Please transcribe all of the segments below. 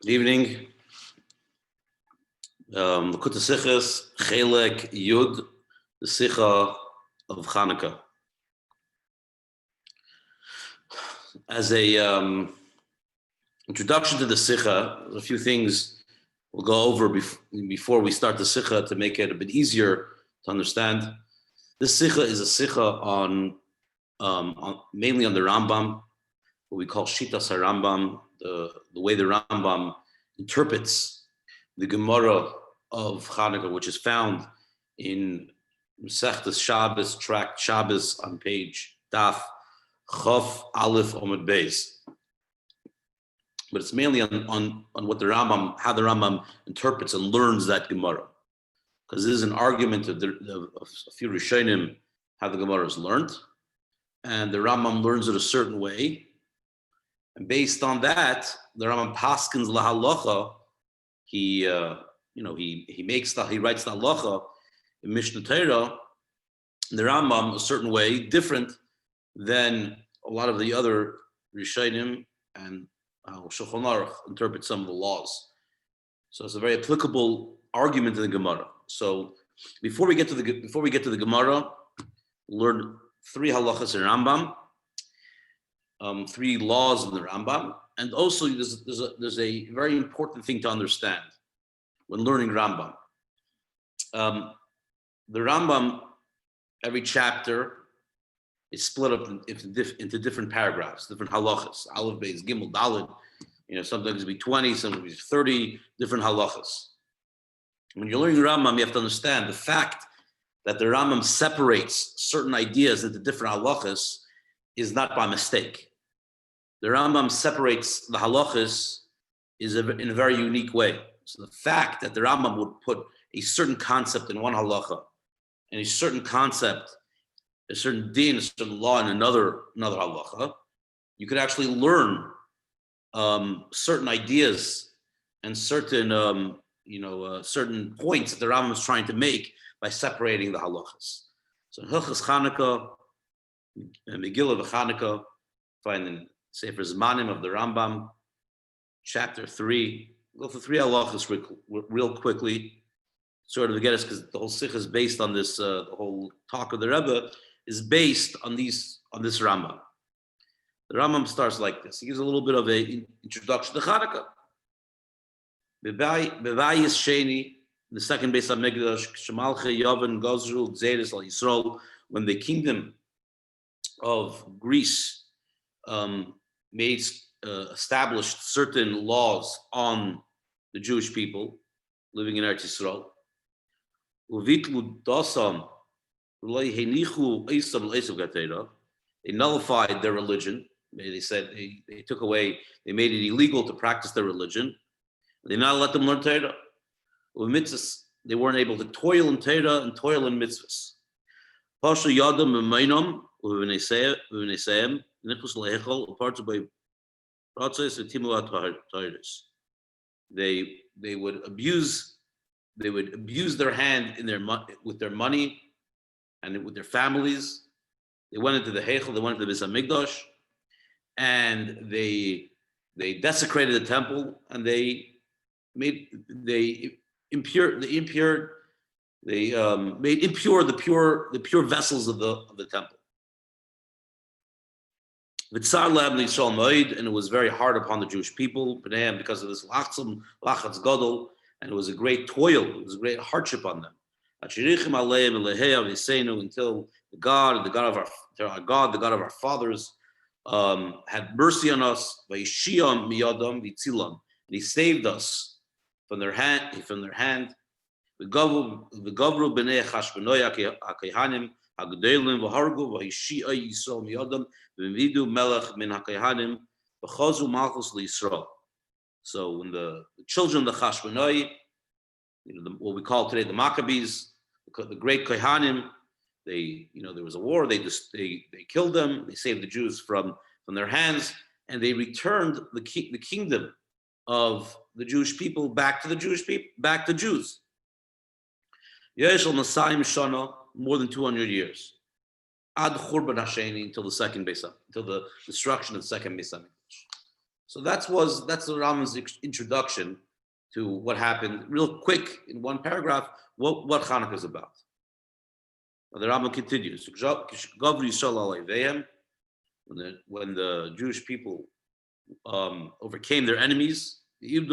Good evening. L'kut Sichas, Chelek Yud, the Sicha of Chanukah. As a introduction to the Sicha, a few things we'll go over before we start the Sicha to make it a bit easier to understand. This Sicha is a Sicha on mainly on the Rambam, what we call Shitas HaRambam, the way the Rambam interprets the Gemara of Chanukah, which is found in Masechtas Shabbos, tract Shabbos on page Daf Chof Aleph Omid Beis. But it's mainly on what the Rambam, how the Rambam interprets and learns that Gemara, because this is an argument of a few Rishonim how the Gemara is learned, and the Rambam learns it a certain way, and based on that, the Rambam paskins lahalacha. He writes the halacha in Mishnah Torah, the Rambam a certain way, different than a lot of the other Rishonim and Shulchan Aruch interpret some of the laws. So it's a very applicable argument in the Gemara. So before we get to the Gemara, learn three halachas in Rambam, three laws in the Rambam, and also there's a very important thing to understand when learning Rambam. The Rambam, every chapter is split up into different paragraphs, different halachas. Aleph, Beis, Gimel, Daled. Sometimes it'll be 20, sometimes it'll be 30 different halachas. When you're learning Rambam, you have to understand the fact that the Rambam separates certain ideas into different halachas is not by mistake. The Rambam separates the halachas in a very unique way. So the fact that the Rambam would put a certain concept in one halacha and a certain concept, a certain din, a certain law in another halacha, you could actually learn certain ideas and certain certain points that the Rambam is trying to make by separating the halachas. So in Hilchos Chanukah, Megillah v'Chanukah, find in Sefer Zmanim of the Rambam, chapter 3. We'll go for three halachas real quickly, sort of to get us, because the whole Sicha is based on this. The whole talk of the Rebbe is based on this Rambam. The Rambam starts like this. He gives a little bit of an introduction to Chanukah. Bevayis Sheni, the second Beis HaMikdash, Shemalche Yavan Gozru Gzeres Al Yisrael, when the kingdom of Greece established certain laws on the Jewish people living in Eretz Yisrael. They nullified their religion. They said they took away, they made it illegal to practice their religion. They did not let them learn Torah. They weren't able to toil in Torah and toil in mitzvahs. They would abuse their hand with their money and with their families. They went into the Heichel, they went into the Beis HaMikdash, and they desecrated the temple, and they made impure the pure vessels of the temple. And it was very hard upon the Jewish people because of this lachatz gadol, and it was a great toil, it was a great hardship on them. Until the God of our fathers, had mercy on us, and He saved us from their hand. The Gavru b'nei Chashbonai HaKehanim HaGedolim v'Hargu v'Hishia Yisrael miyadam v'Vidu Melech min HaKehanim v'Chazu Malchus LiYisrael. So when the children of the Chashbonai, what we call today the Maccabees, the great Kehanim, there was a war. They killed them. They saved the Jews from their hands, and they returned the kingdom of the Jewish people back to Jews. Yeshel Masayim Shana, more than 200 years. Ad Churban Hasheni, until the destruction of the second Beis HaMikdash. So that's the Rambam's introduction to what happened. Real quick, in one paragraph, what Chanukah is about. Now, the Rambam continues. When the Jewish people overcame their enemies, and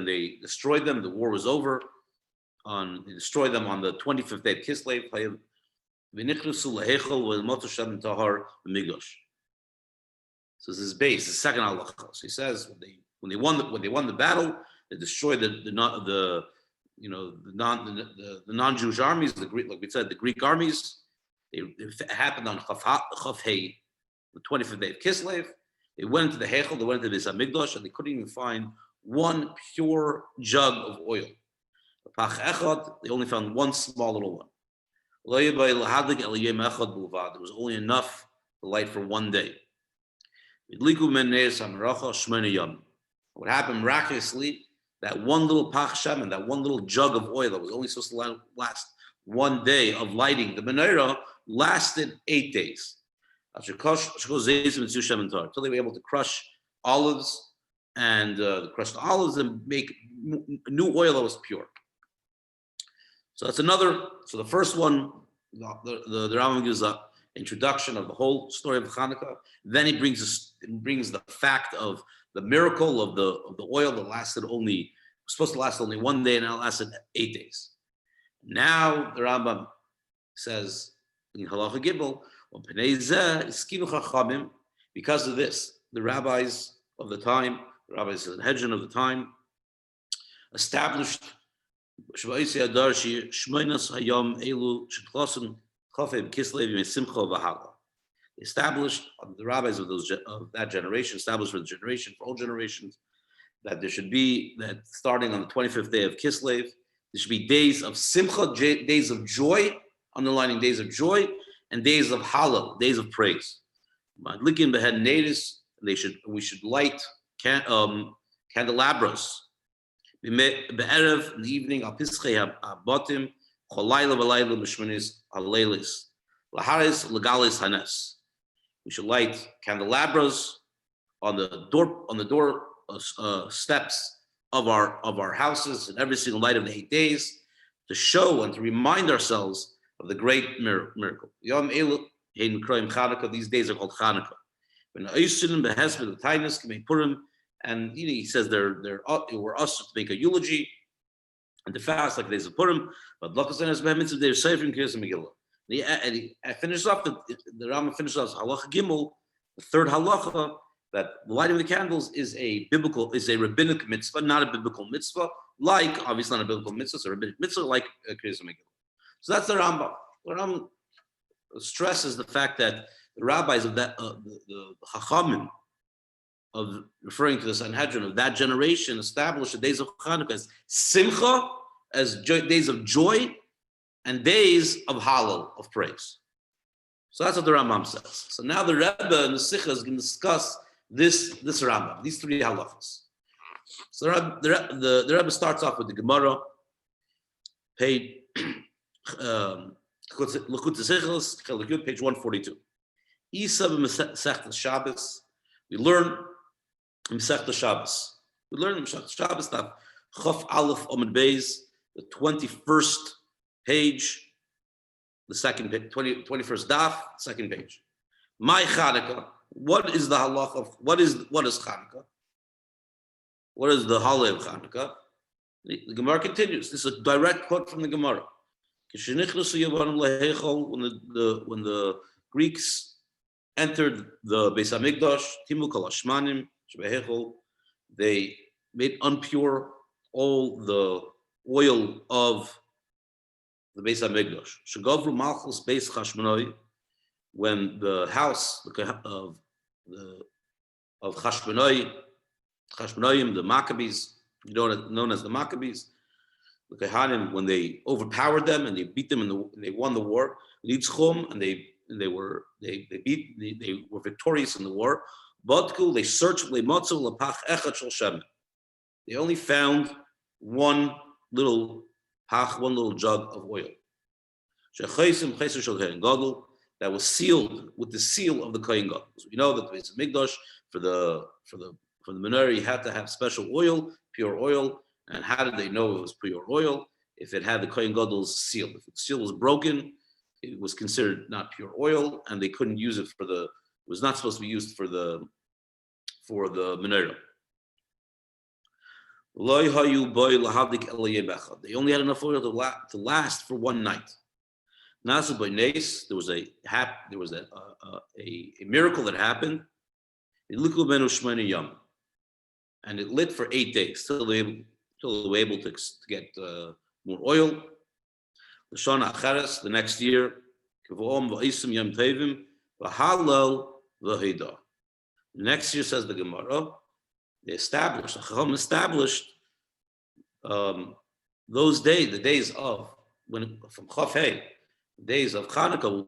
they destroyed them. The war was over. They destroyed them on the 25th day of Kislev. So this is base, the second halacha. So he says when they won the battle, they destroyed the non-Jewish armies, the Greek, like we said, the Greek armies. It happened on Chav Hei, the 25th day of Kislev. They went into the Heichel, they went into the Hamikdash, and they couldn't even find one pure jug of oil. They only found one small little one. There was only enough to light for one day. What happened miraculously, that one little pach shemen, that one little jug of oil that was only supposed to last one day of lighting the menorah, lasted 8 days. Until they were able to crush olives and make new oil that was pure. So that's another. So the first one, the Rambam gives an introduction of the whole story of Chanukah. Then he brings the fact of the miracle of the oil that was supposed to last only one day, and now lasted 8 days. Now the Rambam says in Halacha Gimel, because of this, the rabbis of the time, the rabbis of the Hedron of the time, established established the rabbis of that generation, established for all generations, that there should be, that starting on the 25th day of Kislev, there should be days of simcha, days of joy, underlining days of joy, and days of halal, days of praise. We should light candelabras in the evening. We should light candelabras on the door steps of our houses, and every single night of the 8 days, to show and to remind ourselves of the great miracle. These days are called Chanukah. And he says we're us to make a eulogy and to fast like the days of Purim. But they're safer in Kiryas Megillah. And he finishes off the Rambam finishes off Halacha Gimel, the third halacha, that lighting the candles is a rabbinic mitzvah, not a biblical mitzvah. Obviously not a biblical mitzvah, it's a rabbinic mitzvah like Kiryas Megillah. So that's the Rambam. The Rambam stresses the fact that the rabbis of that, the Chachamim, of referring to the Sanhedrin of that generation, established the days of Chanukah as simcha, as days of joy, and days of halal, of praise. So that's what the Rambam says. So now the Rebbe and the Sicha is going to discuss this Rambam, these three halachas. So the Rebbe starts off with the Gemara, page page 142. Isa b'Masechta Shabbos. We learn in Masechta Shabbos. We learn in Masechta Shabbos that Chaf Aleph Amud Beis, the 21st page, the second page, 21st daf, second page. My Chanukah. What is the halach of what is Chanukah? What is the halach of Chanukah? The Gemara continues. This is a direct quote from the Gemara. When the Greeks entered the Beis Hamikdash, Timu Kol Hashmanim Shebehechol, they made impure all the oil of the Beis Hamikdash. Shegavru Malchus Beis Chashmonai, when the house of Chashmonaim, the Maccabees, known as the Maccabees, the Kehanim, when they overpowered them and they beat them and they won the war, Nitzchum, and they were victorious in the war. Bodku, they searched, they only found one little jug of oil. That that was sealed with the seal of the Kohen Gadol. So we know that the Beis Hamikdash for the menorah, you had to have special oil, pure oil. And how did they know it was pure oil? If it had the Kohen Gadol's seal. If the seal was broken, it was considered not pure oil, and they couldn't use it for the. It was not supposed to be used for the menorah. They only had enough oil to last for one night. Nasu by Nes, there was a miracle that happened. And it lit for 8 days till they were able to get more oil. The next year, the next year, says the Gemara, they established those days, the days of from Chaf days of Chanukah,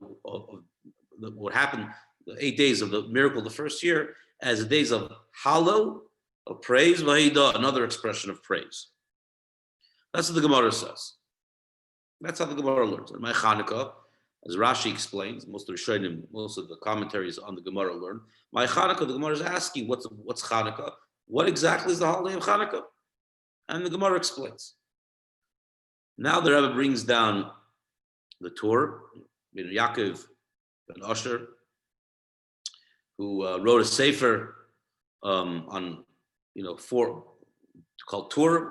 what happened, the 8 days of the miracle the first year, as the days of Hallel, of praise, Vahida, another expression of praise. That's what the Gemara says. That's how the Gemara learns. And my Chanukah, as Rashi explains, most of the commentaries on the Gemara learn. My Chanukah, the Gemara is asking, what's Chanukah? What exactly is the holiday of Chanukah? And the Gemara explains. Now the Rebbe brings down the Torah, Yaakov ben Asher, who wrote a sefer on called Torah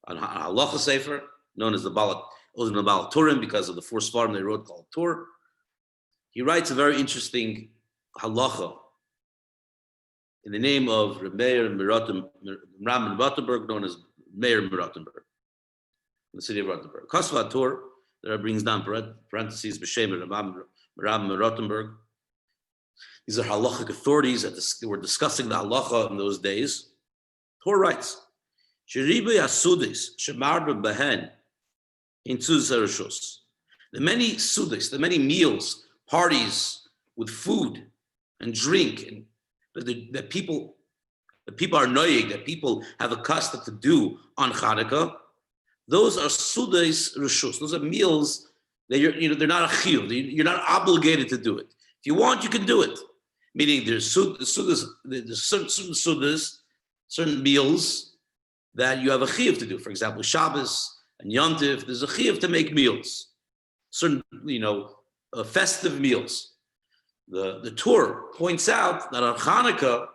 on Halacha sefer, known as the Balat Turim, because of the 4 Sfarim they wrote called Torah. He writes a very interesting halacha in the name of Meir Rottenberg, known as Meir Rottenberg, the city of Rottenberg. Kasva Torah, that brings down parentheses B'Shem Rabbi Rottenberg. These are halachic authorities that were discussing the halacha in those days. Torah writes, "Sheribe asudis shemarbe behen in tzuz. The many sudis, the many meals, parties with food and drink, and that people are noyig, that people have a custom to do on Chanukah. Those are sudis rishus. Those are meals that they're not a chiyuv. You're not obligated to do it. If you want, you can do it. Meaning there's certain meals that you have a chiyuv to do. For example, Shabbos and Yontif, there's a chiyuv to make meals. Certain, festive meals. The Torah points out that on Chanukah,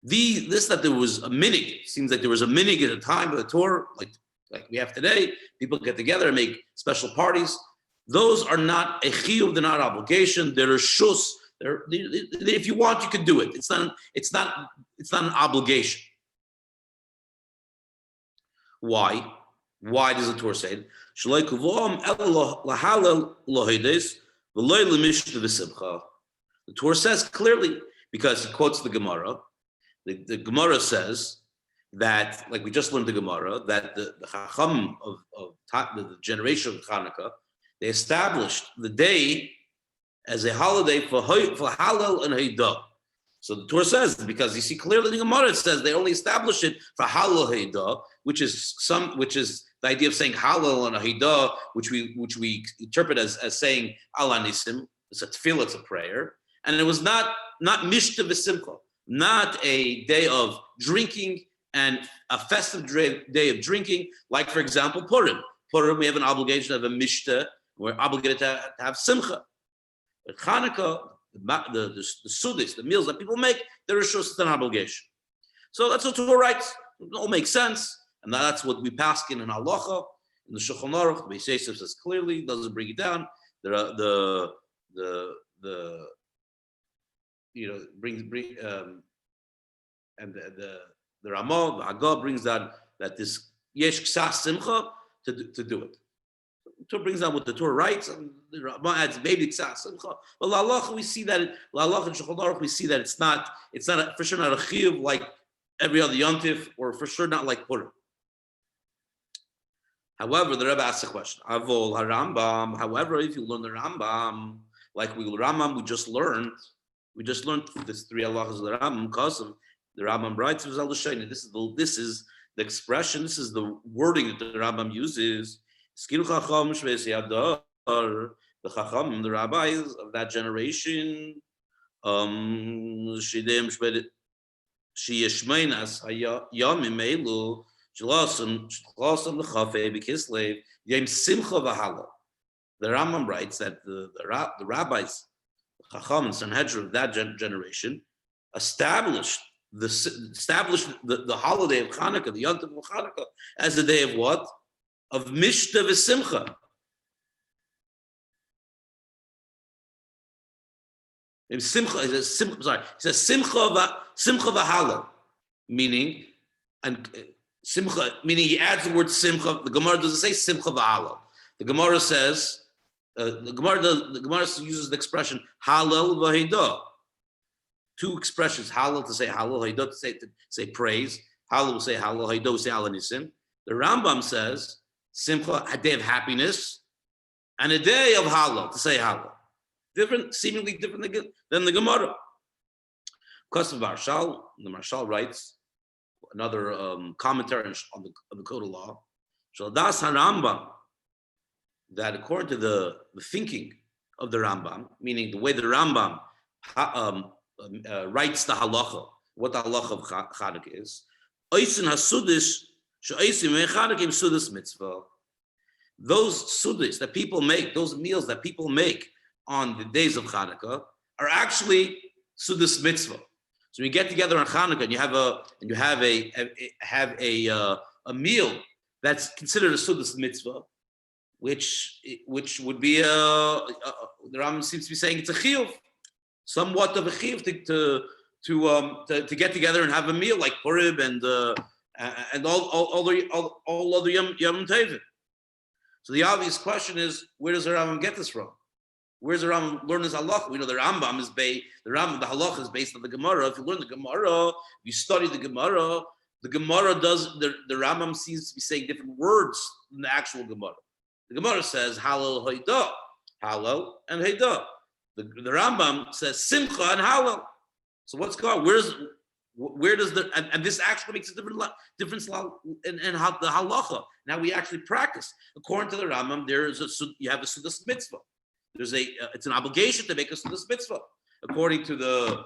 that there was a minig. It seems like there was a minig at the time of the Torah, like we have today. People get together and make special parties. Those are not a chiyuv, they're not an obligation, they're a shus. If you want, you can do it. It's not an obligation. Why? Why does the Torah say it? The Torah says clearly, because he quotes the Gemara. The Gemara says that, like we just learned the Gemara, that the Chacham of the generation of Chanukah, they established the day as a holiday for Hallel and Haidah. So the Torah says, because you see clearly in the Gemara, it says they only established it for Hallel Haidah, which is the idea of saying Hallel and Haidah, which we interpret as saying Ala Nisim. It's a tefillah, it's a prayer, and it was not Mishta v'Simcha, not a day of drinking and a festive day of drinking, like for example Purim. Purim, we have an obligation of a Mishta. We're obligated to have Simcha. But Chanukah, the sudis, the meals that people make, they're just an obligation. So that's what Torah writes. It all makes sense, and that's what we paskin in halacha. In the Shulchan Aruch, the Beis Yosef says clearly, doesn't bring it down. The Ramah, the Agah brings down that this yesh ksas simcha to do it. The Torah brings down what the Torah writes, and the Ramah adds maybe ksas simcha. But la'alach we see that la'alach and Shulchan Aruch we see that it's not for sure not a chiyuv like every other yontif, or for sure not like Purim. However, the Rebbe asks a question. Avol harambam. However, if you learn the Rambam, like Rambam, we just learned this 3 halachas of the Rambam because of the Rambam writes. This is the expression. This is the wording that the Rambam uses. the Chacham, the rabbis of that generation, Shidem Shiyashmeinas Yamim Elu Shlosim L'Chafei B'Kislev Yom Simcha V'Hala. The Rambam writes that the rabbis, the Chacham and Sanhedrin of that generation, established the holiday of Chanukah, the Yom Tov of Chanukah, as a day of what? Of Mishta V'Simcha. Simcha, he says Simcha V'Hala, meaning, and Simcha, meaning he adds the word Simcha. The Gemara doesn't say Simcha V'Hala. The Gemara says, the Gemara uses the expression Halal V'Heidah. Two expressions: Halal to say Halal, Haidah to say praise. Halal will say Halal, Haidah will say Alanisim. The Rambam says Simcha, a day of happiness, and a day of Halal to say Halal. Different, seemingly different than the Gemara. Because of Marshal, the Marshal writes another commentary on the Code of Law. Shaldas HaRambam, that according to the thinking of the Rambam, meaning the way the Rambam writes the halacha, what the halacha of Chanukah is, Oisin HaSudis she'oisim me'Chanukah Sudis mitzvah. Those sudis that people make, those meals that people make on the days of Chanukah are actually Sudis mitzvah. So when you get together on Chanukah and you have a meal that's considered a Sudis mitzvah, which would be the Rambam seems to be saying it's a chiyuv, somewhat of a chiyuv to get together and have a meal like Purim and all other Yom Tovim. So the obvious question is, where does the Rambam get this from? Where's the Rambam learn this halacha? We know the Rambam is the halacha is based on the Gemara. If you learn the Gemara, you study the Gemara does the Rambam seems to be saying different words than the actual Gemara. The Gemara says Halal Haidah, Halal and Haidah. The Rambam says Simcha and Halal. So what's going on? Where does and this actually makes a difference in how the halacha. Now we actually practice. According to the Rambam, you have a Sudas mitzvah. It's an obligation to make a Sudas mitzvah. According to the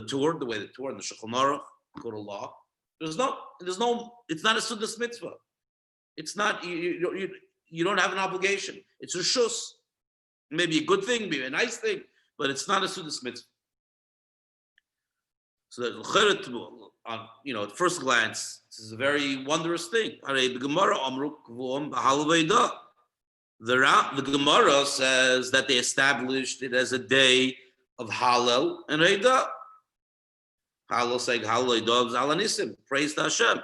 Torah, the way the Torah and the Shulchan Aruch, Code of Law, it's not a Sudas mitzvah. It's not, you don't have an obligation. It's a shus. Maybe a good thing, maybe a nice thing, but it's not a Sudas mitzvah. So that, at first glance, this is a very wondrous thing. The Gemara says that they established it as a day of Halal and Heidah. Halal saying Halal Heidah is Alanisim. Praise to Hashem.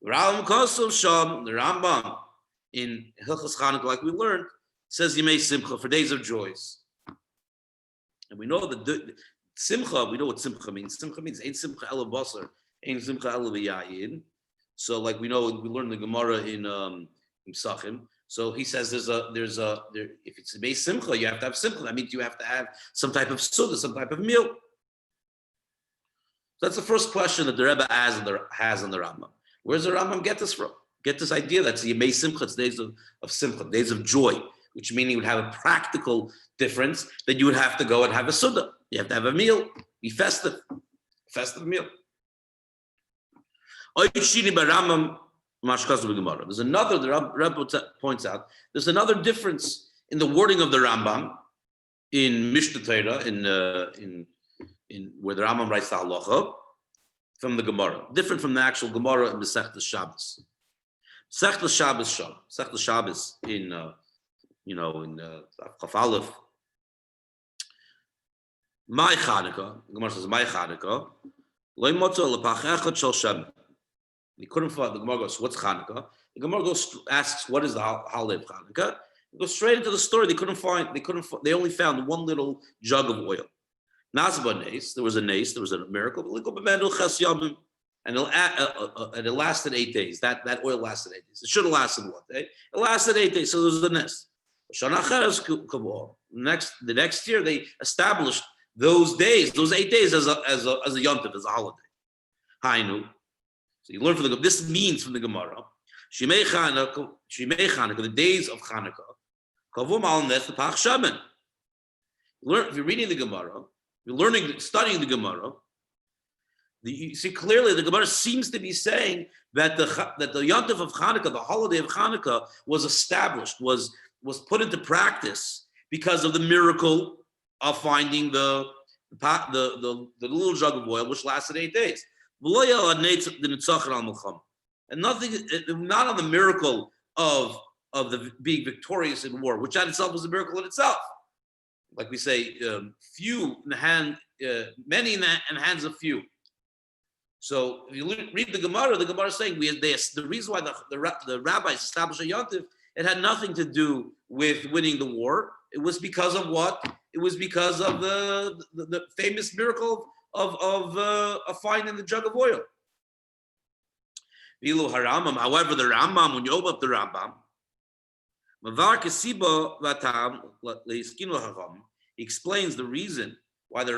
The Rambam in Hilchos Chanukah, like we learned, says Yemei Simcha for days of joys. And we know that Simcha, we know what Simcha means. Simcha means Ein Simcha Ela Basar, Ein Simcha Ela B'Yayin. So, like we know, we learned the Gemara in Sachim. So he says if it's a base Simcha, you have to have Simcha. That means you have to have some type of suda, some type of meal. So that's the first question that the Rebbe has on the Rambam. Where does the Rambam get this from? Get this idea that's the Yemei Simcha, it's days of Simcha, days of joy, which meaning you would have a practical difference that you would have to go and have a suda. You have to have a meal, be festive meal. There's another, the Rebbe points out, there's another difference in the wording of the Rambam in Mishnah Torah, in where the Rambam writes the halacha, from the Gemara, different from the actual Gemara in Masechtas Shabbos. Masechtas Shabbos in Chaf Aleph. My Chanukah, the Gemara says, my Chanukah, lo motzo lepach echad shel Shem. He couldn't find, the Gemara goes, what's Chanukah? The Gemara asks, what is the holiday of Chanukah? It goes straight into the story. They only found one little jug of oil. Nazba nes, there was a miracle, and it lasted 8 days. That oil lasted 8 days. It should have lasted 1 day. It lasted 8 days, so there was the nes. The next year, they established those 8 days as a Yom Tov, as a holiday. Hainu. So you learn from this means from the Gemara. Shimei Chanukah, the days of Chanukah, Kavum al nes the pach shaman. If you're reading the Gemara, you're studying the Gemara. You see clearly the Gemara seems to be saying that the Yontif of Chanukah, the holiday of Chanukah, was established, was put into practice because of the miracle of finding the little jug of oil, which lasted 8 days. And nothing, not on the miracle of the being victorious in war, which that itself was a miracle in itself. Like we say, few in the hand, many in the hands of few. So if you read the Gemara is saying the reason why the rabbis established a yontif, it had nothing to do with winning the war. It was because of what? It was because of the famous miracle of finding the jug of oil. However, the Rambam, when you open up the Rambam, he explains the reason why the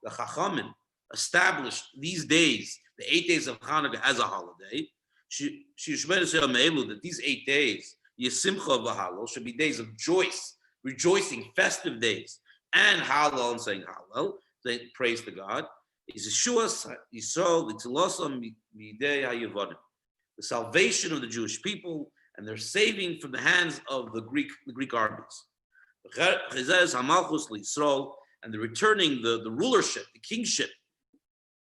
Chachamim established these days, the 8 days of Chanukah, as a holiday. That these 8 days, Yesimcha v'Halal, should be days of rejoicing, festive days, and Halal, and saying Halal, saying praise to God. Is Yeshua's Yisrael v'Tzilosam midei ha'Yevonim, the salvation of the Jewish people and their saving from the hands of the Greek armies. And the returning the rulership, the kingship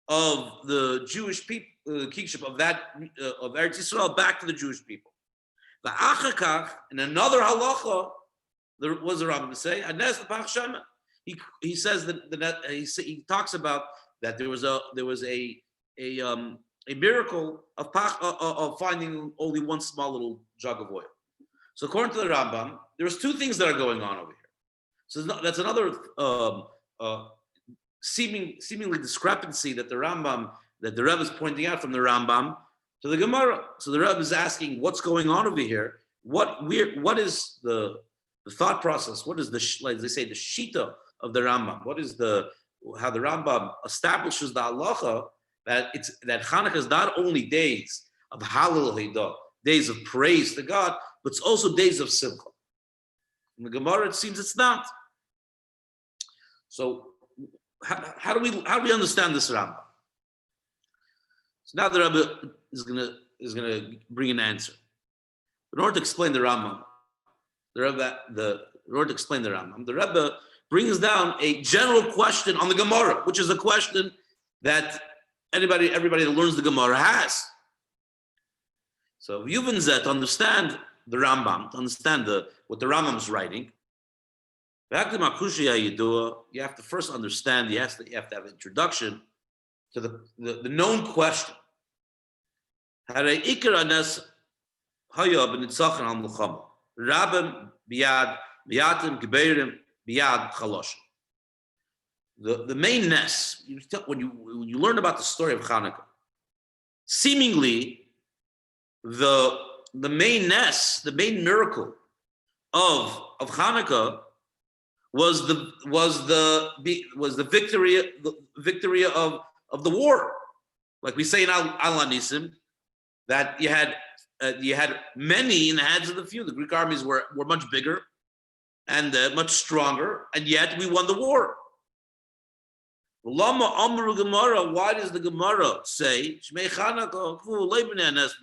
of the Jewish people, the kingship of Eretz Yisrael back to the Jewish people. And another halacha, there was a Rabbi say, he says he talks about that there was a miracle of finding only one small little jug of oil. So according to the Rambam, there's 2 things that are going on over here. So that's another seemingly discrepancy that the Rebbe is pointing out from the Rambam to the Gemara. So the Rebbe is asking, what's going on over here? What is the thought process? What is like they say, the shita of the Rambam? What is how the Rambam establishes the halacha that Chanukah is not only days of Halal Haidah, days of praise to God, but it's also days of Simcha. In the Gemara, it seems it's not. So how do we understand this Rambam? So now the Rabbi is gonna bring an answer. In order to explain the Rambam, the Rebbe brings down a general question on the Gemara, which is a question that everybody that learns the Gemara has. So Yuvan to understand the Rambam, to understand what the Rambam is writing, you have to first understand, you have to have an introduction to the known question. The main ness, when you learn about the story of Chanukah, seemingly the main ness, the main miracle of Chanukah was the victory of the war. Like we say in Al Anisim, that you had many in the hands of the few. The Greek armies were much bigger and much stronger, and yet we won the war. Lama Amru Gemara, why does the Gemara say Shmei Chanukah Kvu Leibnei Anes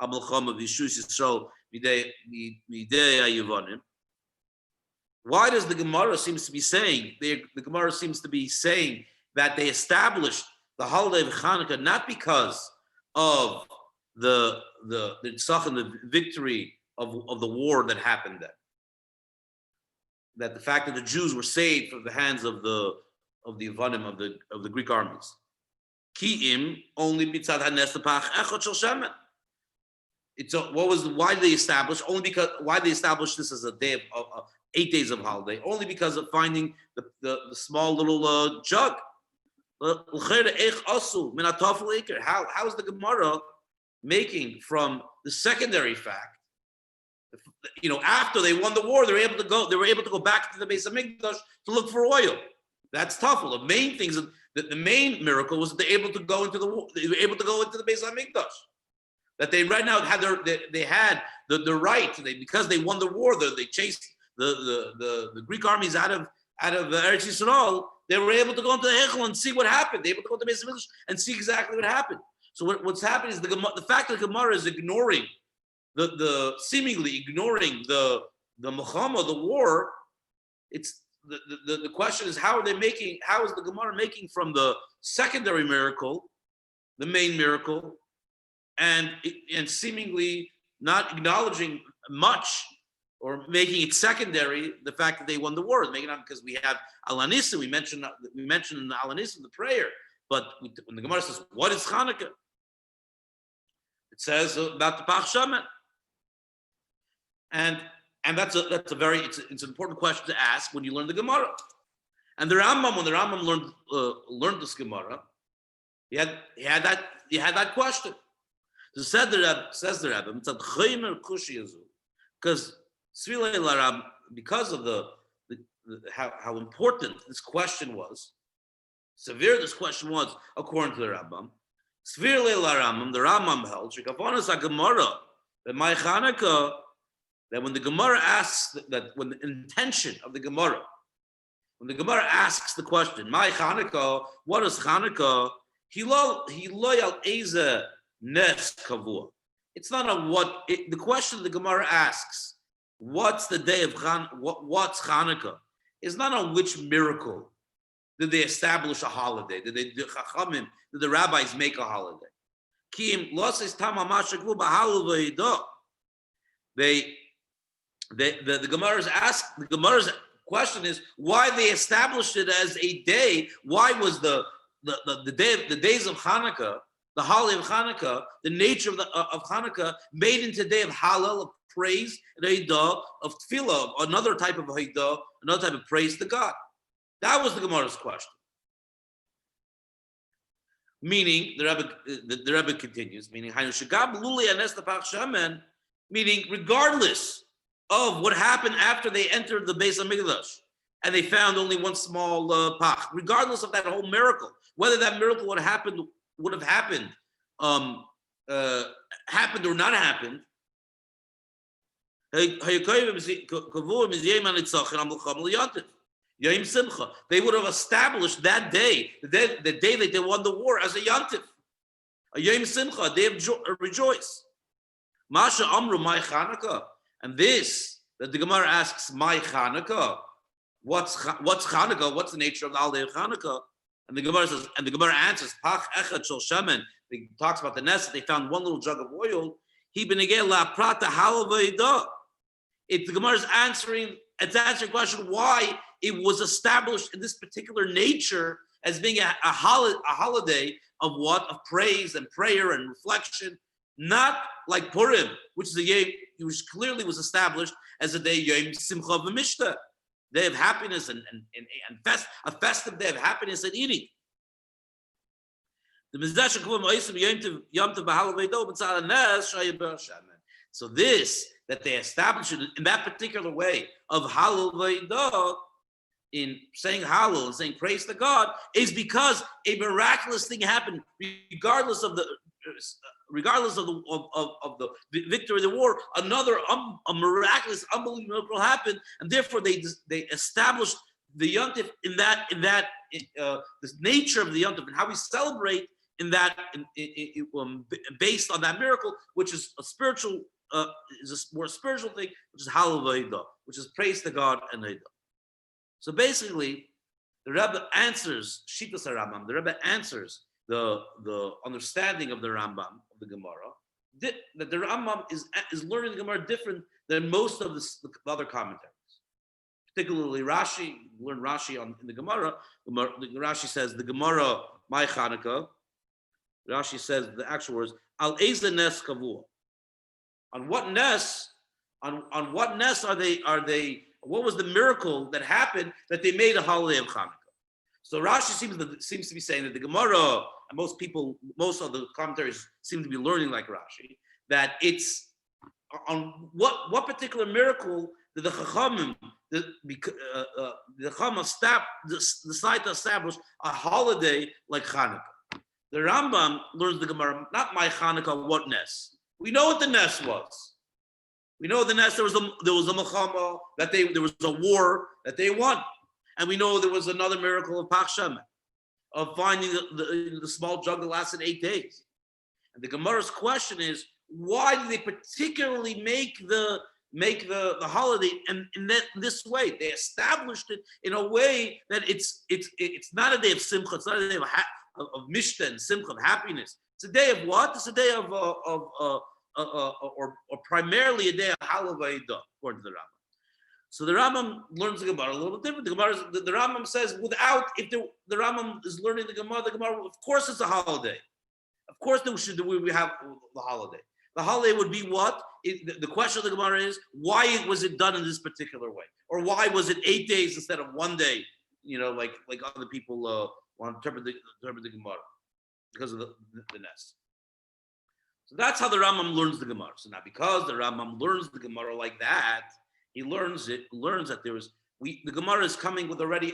Amalchama V'Yishus Yisrael Midei Ha'Yevonim? Why does the Gemara seems to be saying that they established the holiday of Chanukah not because of the tzach and the victory of the war that happened then, that the fact that the Jews were saved from the hands of the Yevonim of the Greek armies. Ki'im only mitzad hanesapach echot shel shemen. Why did they establish? Only because why they established this as a day of 8 days of holiday? Only because of finding the small little jug. How is the Gemara making from the secondary fact? After they won the war, they were able to go back to the Beis Hamikdash to look for oil. That's tough. The main things, the main miracle was that they were able to go into the Beis Hamikdash. that they right now had they had the right, because they won the war, they chased the Greek armies out of Eretz Yisrael. They were able to go into the Heichel and see what happened. They were able to go to the Beis Hamikdash and see exactly what happened. So what's happening is the fact that the Gemara is ignoring the seemingly ignoring the Milchama, the war. It's the question is how is the Gemara making from the secondary miracle the main miracle, and seemingly not acknowledging much or making it secondary the fact that they won the war, making it because we have Alanissa. We mentioned in the Alanissa the prayer, but when the Gemara says what is Chanukah, it says about the Pach Shaman, and that's a very it's an important question to ask when you learn the Gemara. And when the Rambam learned this Gemara, he had that question. So says the Rabbi, because of the how important this question was, severe this question was, according to the Rambam. The Rambam held that my Chanukah, that when the Gemara asks that when the intention of the Gemara, when the Gemara asks the question, my Chanukah, what is Chanukah? He loyal eza nes kavua. It's not a what. The question the Gemara asks, what's the day of what's Chanukah? Is not on which miracle did they establish a holiday? Did the rabbis make a holiday? Kim loses tamamashakvu b'halu the Gemara's the Gemara's question is why they established it as a day. Why was the days of Hanukkah, the holiday of Hanukkah, the nature of Hanukkah made into a day of Hallel, of praise, Reidah, of Tefillah, another type of Reidah, another type of praise to God? That was the Gemara's question. Meaning, the Rebbe continues, meaning, meaning regardless of what happened after they entered the Beis Hamikdash, and they found only one small pach, regardless of that whole miracle, whether that miracle would have happened or not happened, they would have established that day, the day that they won the war, as a yantif, a yom simcha, a day of rejoice. Masha amru my Chanukah, and this that the Gemara asks, my Chanukah, what's Chanukah? What's the nature of the holiday of Chanukah? And the Gemara says, and the Gemara answers, Pach echad shel shemen. He talks about the nest. They found one little jug of oil. He benegel la prata halav v'ida. The Gemara is answering the question why it was established in this particular nature as being a holiday of what? Of praise and prayer and reflection, not like Purim, which is a day which clearly was established as a day Yom Simcha v'Mishta, day of happiness and a festive day of happiness and eating. So this that they established it in that particular way of Halal Veidah, in saying Halal and saying praise to God, is because a miraculous thing happened, regardless of the victory of the war. Another a miraculous, unbelievable miracle happened, and therefore they established the Yontif in this nature of the Yontif and how we celebrate in that based on that miracle, which is a spiritual. Is a more spiritual thing, which is Halal V'Eidah, which is praise to God and Eidah. So basically, the Rebbe answers Shitas HaRambam. The Rebbe answers the understanding of the Rambam of the Gemara that the Rambam is learning the Gemara different than most of the other commentaries. Particularly Rashi, learn Rashi in the Gemara. Rashi says the Gemara my Chanukah. Rashi says the actual words Al Eza Nes Kavua. On what ness are they? What was the miracle that happened that they made a holiday of Chanukah? So Rashi seems to be saying that the Gemara and most of the commentaries seem to be learning like Rashi, that it's on what particular miracle did the Chachamim decide to establish a holiday like Chanukah. The Rambam learns the Gemara not my Chanukah what ness. We know what the nest was. We know the nest. There was a milchama there was a war that they won, and we know there was another miracle of Pach Shemen, of finding the small jug that lasted 8 days. And the Gemara's question is, why did they particularly make the holiday in this way? They established it in a way that it's not a day of simcha, it's not a day of mishta and simcha, of happiness. It's a day of what? It's a day of or primarily a day of halal v'eidah, according to the Rambam. So the Rambam learns the Gemara a little bit different. The Rambam says the Rambam is learning the Gemara, of course it's a holiday. Of course we have the holiday. The holiday would be what? The question of the Gemara is, why was it done in this particular way? Or why was it 8 days instead of 1 day? Like other people want to interpret the Gemara because of the nest. So that's how the Rambam learns the Gemara. So now, because the Rambam learns the Gemara like that, he learns that the Gemara is coming with already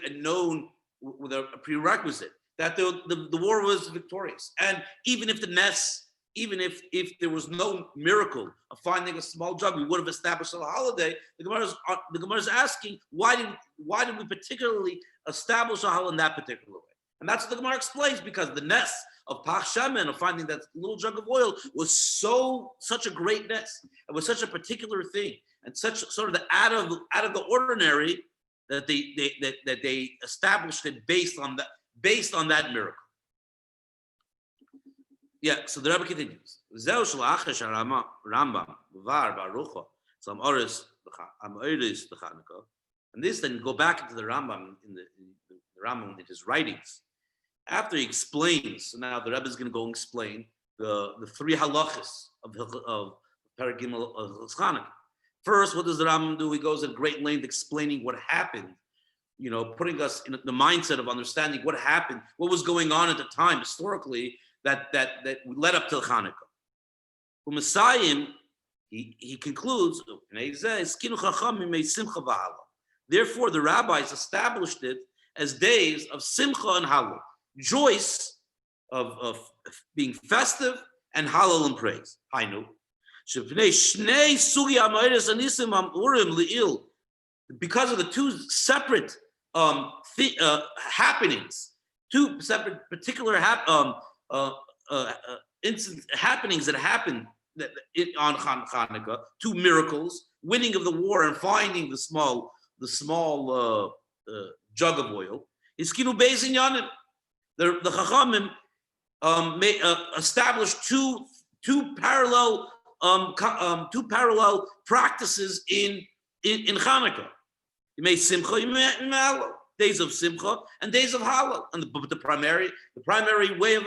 with a prerequisite that the war was victorious. And even if the nest, even if there was no miracle of finding a small jug, we would have established a holiday. The Gemara is asking, why did we particularly establish a holiday in that particular way? And that's what the Gemara explains, because the nest of Pach Shemen, of finding that little jug of oil, was such a great nest. It was such a particular thing, and such sort of the out of the ordinary that they established it based on that miracle. Yeah, so the Rabbi continues. And this then go back into the Rambam in the Rambam in his writings. After he explains, so now the Rebbe is going to go and explain the 3 halachas of Perek Gimel of Chanukah. First, what does the Rambam do? He goes at great length explaining what happened, putting us in the mindset of understanding what happened, what was going on at the time historically that led up to Chanukah. U'Mesayim, he concludes, therefore the rabbis established it as days of simcha and halal, joys of being festive and halal and praise. I know. Because of the 2 separate happenings, 2 separate particular happenings that happened on Chanukah, 2 miracles, winning of the war and finding the small jug of oil. Iskinu Beis Inyanim. The Chachamim established two parallel practices in Chanukah. You made Simcha, you made Halal. Days of Simcha and days of Halal. And the primary way of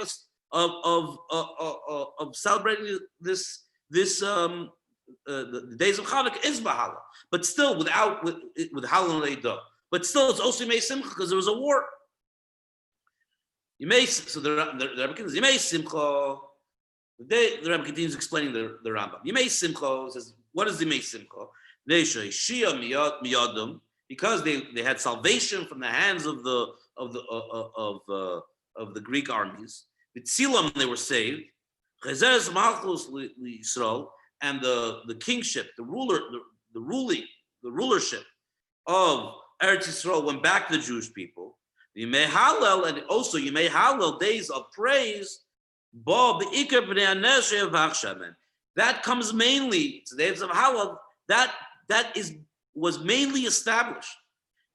celebrating this the days of Chanukah is Bahala, but still with Halal and Eidah. But still, it's also Yimei Simcha because there was a war. The Rebbe continues. Yimei Simcha. The Rebbe continues explaining the Rambam. Yimei Simcha says, what is Yimei Simcha? Because they had salvation from the hands of the Greek armies. With Tzilam, they were saved. Chazer's Malchus Yisrael, and the kingship, the rulership of Eretz Yisrael went back to the Jewish people. Yimei Halal, and also Yimei Halal, days of praise. That comes mainly, the days of Halal, was mainly established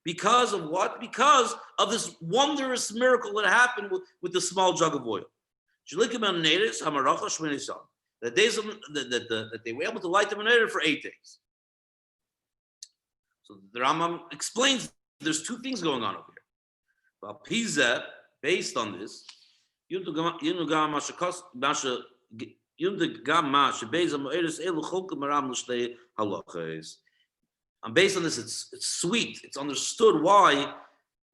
because of what? Because of this wondrous miracle that happened with the small jug of oil. The days that they were able to light the menorah for 8 days. So the Rambam explains there's 2 things going on over here. Pisa, based on this, and based on this, it's sweet. It's understood why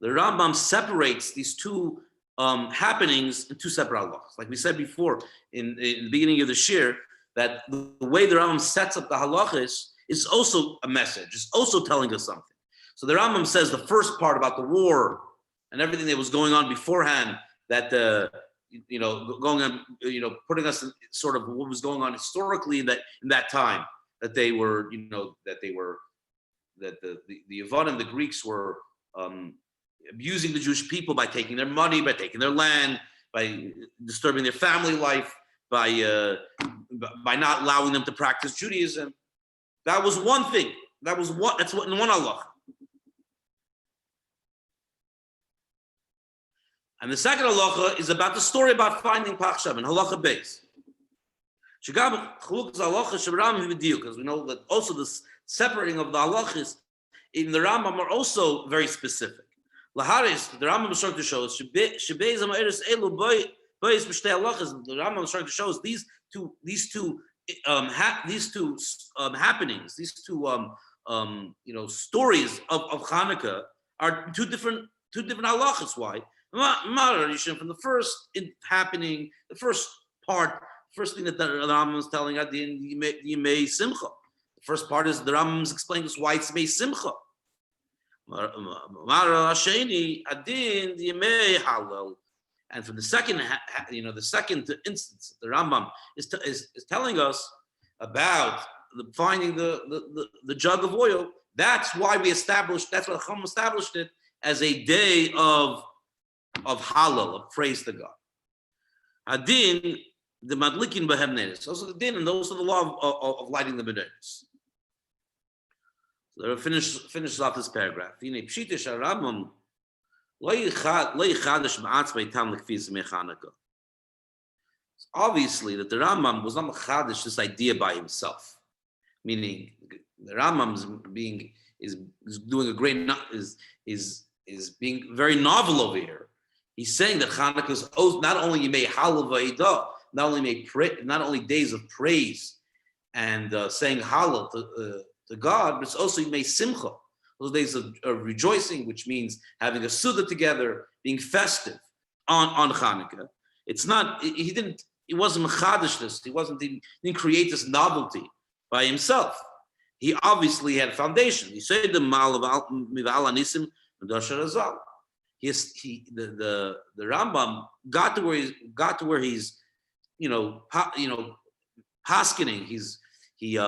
the Rambam separates these 2 happenings in 2 separate halachas. Like we said before in the beginning of the shir, that the way the Rambam sets up the halachas is also a message. It's also telling us something. So the Rambam says the first part about the war and everything that was going on beforehand, that going on, putting us in sort of what was going on historically in that time, that they were, that the Yavanim, the Greeks were abusing the Jewish people by taking their money, by taking their land, by disturbing their family life, by not allowing them to practice Judaism. That was one thing. That's what in one halacha. And the second halacha is about the story about finding Pachshav in halacha base. Because we know that also the separating of the halachas in the Rambam are also very specific. Laharis, the Rambam is trying to show us, the Rambam is trying to show us these two happenings, these two stories of Chanukah are two different halachas. Why? From the first happening, the first thing that the Rambam is telling at the end, Yimei Simcha. The first part is the Rambam is explaining us why it's Yimei Simcha. And from the second, the second instance, the Rambam is telling us about finding the jug of oil. That's why that's what Chacham established it as a day of Hallel, of praise to God. Adin, the Madlikin Behem Neres. Those are the din, and those are the law of lighting the Menorahs. So finishes off this paragraph. Obviously, that the Rambam was not machadish this idea by himself, meaning the Rambam is doing a great is being very novel over here. He's saying that Chanukah is not only you may halal v'eidah, not only days of praise and saying halal to God, but it's also you may simcha, those days of rejoicing, which means having a suda together, being festive on Chanukah. It's not. He wasn't mechadish this. He didn't create this novelty by himself. He obviously had a foundation. He said the mal of mival anisim Dashar Azal. The Rambam got to where he's paskening. He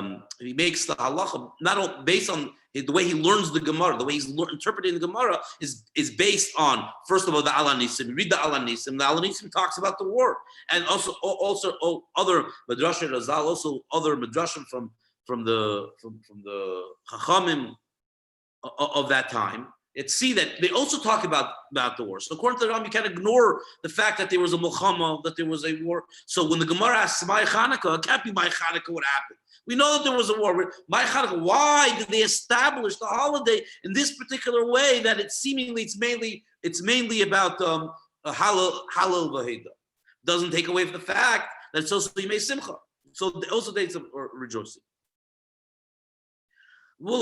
makes the halacha not only based on the way he learns the Gemara, the way he's interpreting the Gemara is based on, first of all, the Alanisim. You read the Alanisim. The Alanisim talks about the war, and also other Midrashim Razal, also other Midrashim from the Chachamim of that time. See that they also talk about the war. So according to the Ram, you can't ignore the fact that there was a Mulchama, that there was a war. So when the Gemara asks my Chanukah, it can't be my Chanukah what happened. We know that there was a war. My Chanukah, why did they establish the holiday in this particular way that it's mainly about Halal Vaheda? Doesn't take away from the fact that it's also Yimei Simcha. So also days of rejoicing. And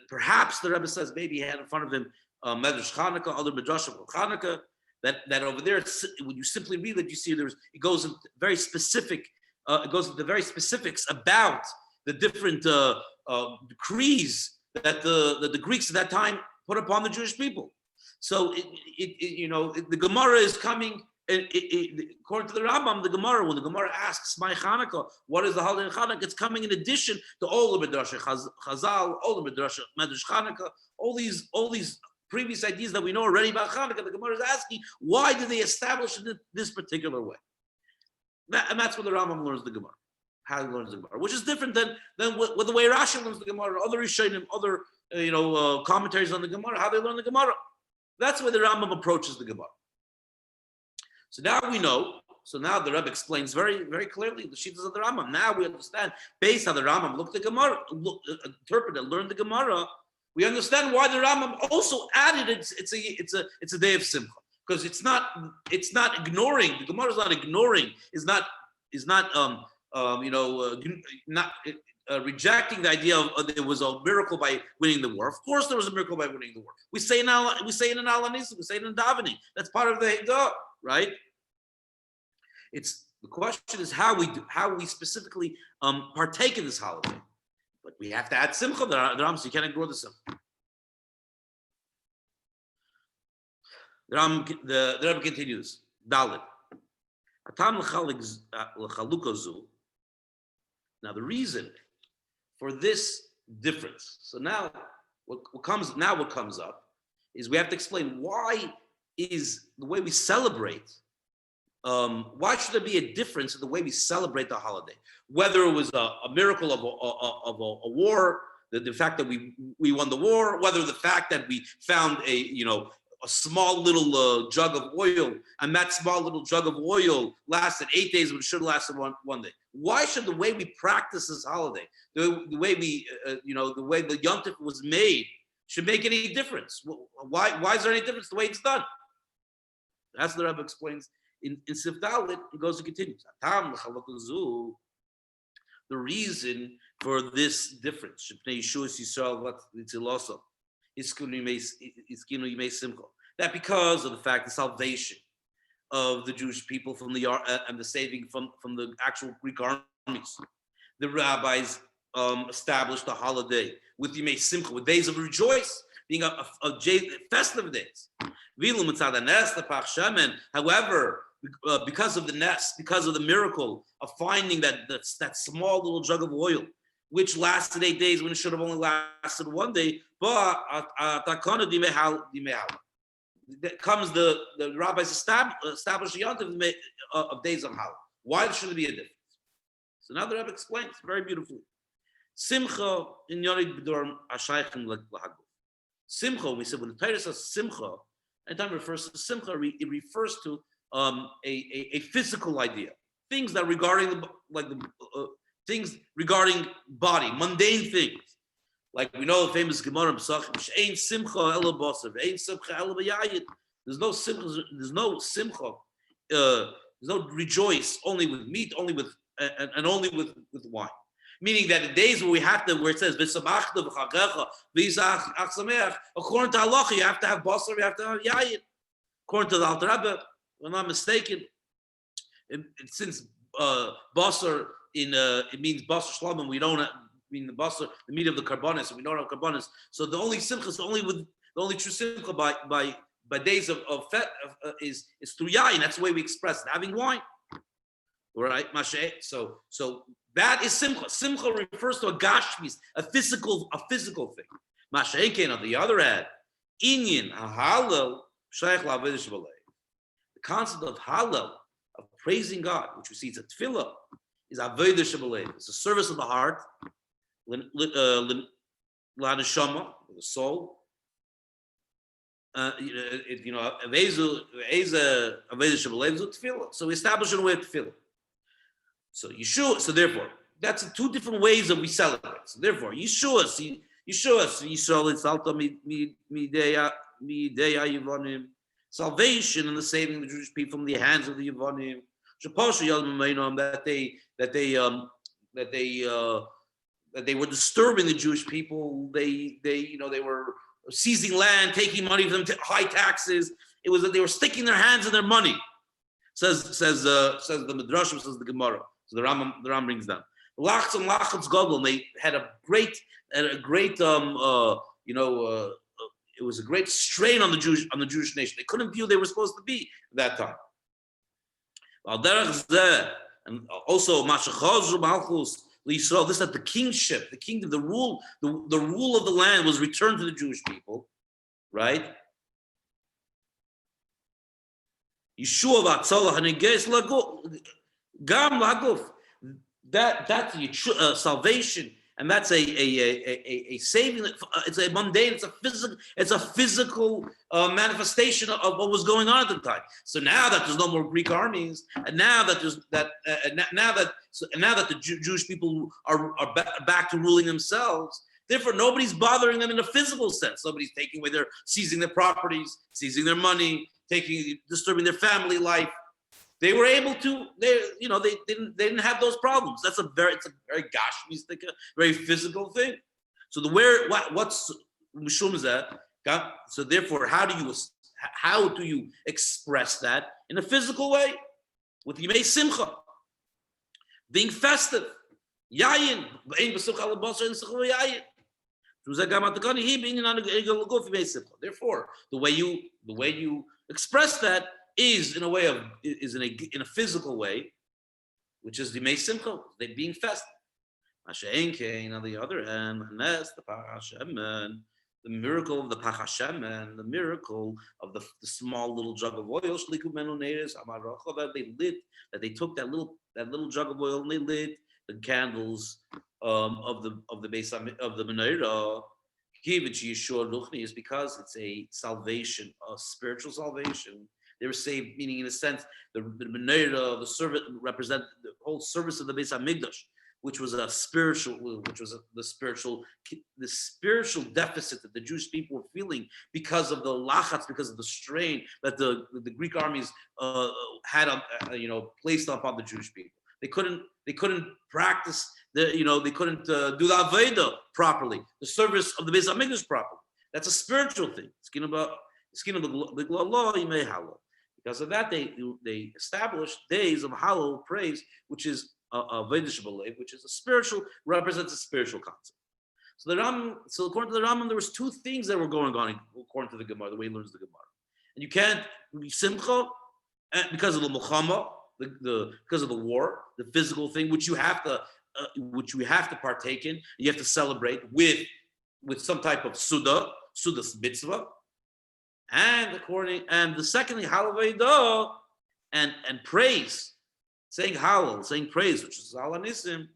perhaps the Rebbe says maybe he had in front of him Medrash Chanukah, other Medrashim of Chanukah. That over there, when you simply read it, you see it goes into very specific. It goes into very specifics about the different decrees that the Greeks at that time put upon the Jewish people. So the Gemara is coming. According to the Rambam, the Gemara, when the Gemara asks my Chanukah, what is the holiday of Chanukah? It's coming in addition to all the Midrash Chazal, all the Midrash Chanukah, all these previous ideas that we know already about Chanukah. The Gemara is asking, why did they establish it this particular way? And that's where the Rambam learns the Gemara, how he learns the Gemara, which is different than with the way Rashi learns the Gemara, other Rishonim, other commentaries on the Gemara, how they learn the Gemara. That's where the Rambam approaches the Gemara. So now we know. So now the Rebbe explains very, very clearly the shittas of the Rambam. Now we understand, based on the Rambam, looked at the Gemara, interpreted, learned the Gemara. We understand why the Rambam also added it's a day of Simcha, because it's not ignoring. The Gemara is not ignoring. Is not rejecting the idea of there was a miracle by winning the war. Of course, there was a miracle by winning the war. We say it in Alanisim, we say it in davening. That's part of the Haggadah, right? The question is how we specifically partake in this holiday. But we have to add Simcha. The Rambam, so you can't ignore the Simcha. The Rabbi continues. Dalit. Now the reason for this difference. So now what comes up is we have to explain why is the way we celebrate. Why should there be a difference in the way we celebrate the holiday? Whether it was a miracle of a war, the fact that we won the war, whether the fact that we found a small little jug of oil, and that small little jug of oil lasted 8 days, but it should have lasted one day. Why should the way we practice this holiday, the way we, the way the Yom Tov was made, should make any difference? Why is there any difference the way it's done? That's what the Rebbe explains in Sif Dalit. He goes and continues. The reason for this difference, that because of the fact the salvation of the Jewish people from the and the saving from the actual Greek armies, the rabbis established a holiday with Yimei Simcha, with days of rejoice, being a festive days. However, because of the nest, because of the miracle of finding that small little jug of oil, which lasted 8 days when it should have only lasted 1 day, but comes the rabbis establish a yontif of days of Hal. Why should there be a difference? So now the Rebbe explains very beautifully. Simcha in Yorid B'dorm Ashaychim L'Haguf. Simcha, we said when the Torah says Simcha, anytime it refers to Simcha, it refers to a physical idea, things that regarding things regarding body, mundane things. Like we know the famous Gemara Pesachim, She'ein Simcha Ela Basar, Ve'ein Simcha Ela B'Yayid. There's no Simcha, there's no rejoice only with meat, only with and only with wine. Meaning that the days where where it says V'samachta v'chagecha v'yisach achsameach, according to halacha, you have to have basar, you have to have yayid. According to the Alter Rebbe, if I'm not mistaken, since basar it means basar shlamim, we don't mean the basar, the meat of the karbonis, and we don't have karbonis. So the only simcha is the only true simcha by days of fet is through yayin. That's the way we express it, having wine. All right, Mashe. So that is simcha. Simcha refers to a gashmis, a physical thing. Mashe on the other hand, inyan halal shaykh la'avodas shabbalei. The concept of halal, of praising God, which we see it's a tefillah, is avodas shabbalei. It's a service of the heart, la'neshama, the soul. So we establish a way of tefillah. So Yeshua, so therefore, that's two different ways that we celebrate. So therefore, Yeshua, salvation and the saving of the Jewish people from the hands of the Yevonim, that they were disturbing the Jewish people. They were seizing land, taking money from them, high taxes. It was that they were sticking their hands in their money. Says the Midrashim, says the Gemara. So the Ram brings down. Lachs and Lachats Godel, they had a great, it was a great strain on the Jewish nation. They couldn't be who they were supposed to be at that time. And also Mashachazru Malchus L'Yisrael, this that the kingship, the kingdom, the rule of the land was returned to the Jewish people, right? Yeshua v'atzalah haneges gam laguf. That's salvation, and that's a saving. It's a mundane. It's a physical manifestation of what was going on at the time. So now that there's no more Greek armies, and now that the Jewish people are back to ruling themselves, therefore nobody's bothering them in a physical sense. Nobody's taking away seizing their properties, seizing their money, disturbing their family life. They were able to. They didn't have those problems. It's a very gashmi, very physical thing. So what's mishum is that? So therefore, how do you express that in a physical way with Yimei Simcha, being festive, yayin, Therefore, the way you express that is in a physical way, which is the Mei Simcha, they being festive. On the other hand, the miracle of the Pach Hashemen, the miracle of the small little jug of oil, that they took that little jug of oil and they lit the candles of the Beis of the menorah. Is because it's a salvation, a spiritual salvation. They were saved, meaning in a sense, the menorah, the servant represent the whole service of the Beis Hamikdash, which was the spiritual deficit that the Jewish people were feeling because of the lachatz, because of the strain that the Greek armies had placed upon the Jewish people. They couldn't practice they couldn't do the Aveda properly, the service of the Beis Hamikdash properly. That's a spiritual thing. Because of that, they established days of Hallel praise, which is which is a spiritual, represents a spiritual concept. So according to the Rambam, there was two things that were going on according to the Gemara, the way he learns the Gemara. And you can't be simcha because of the Muhammad, because of the war, the physical thing, which you have to partake in. You have to celebrate with some type of sudas mitzvah. And the second thing, Hallel and praise. Saying Hallel, saying praise, which is Alanisim,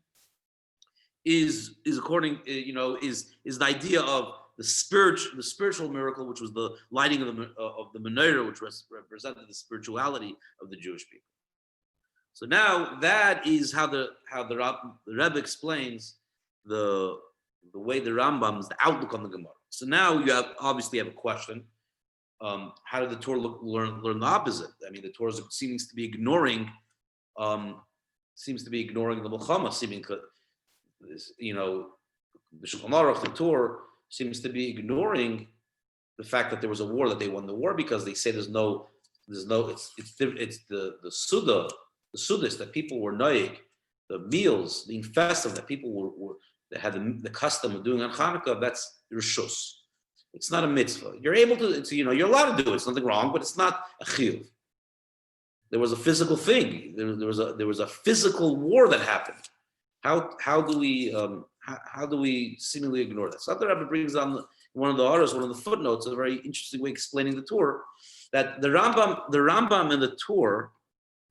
is according, is the idea of the spiritual miracle, which was the lighting of the menorah, which represented the spirituality of the Jewish people. So now that is how the Rebbe explains the way the Rambam's the outlook on the Gemara. So now you obviously have a question. How did the Torah learn the opposite? I mean, the Torah seems to be ignoring the Milchama, the Shulchan Aruch, the Torah seems to be ignoring the fact that there was a war, that they won the war, because they say it's the Sudas that people were noig, the meals being festive that people that had the custom of doing on Chanukah. That's rishus. It's not a mitzvah. You're able to, you're allowed to do it. It's nothing wrong, but it's not a chiyuv. There was a physical thing. There was a physical war that happened. How do we seemingly ignore that? So the Rabbi brings on one of the footnotes, a very interesting way explaining the Torah, that the Rambam and the Torah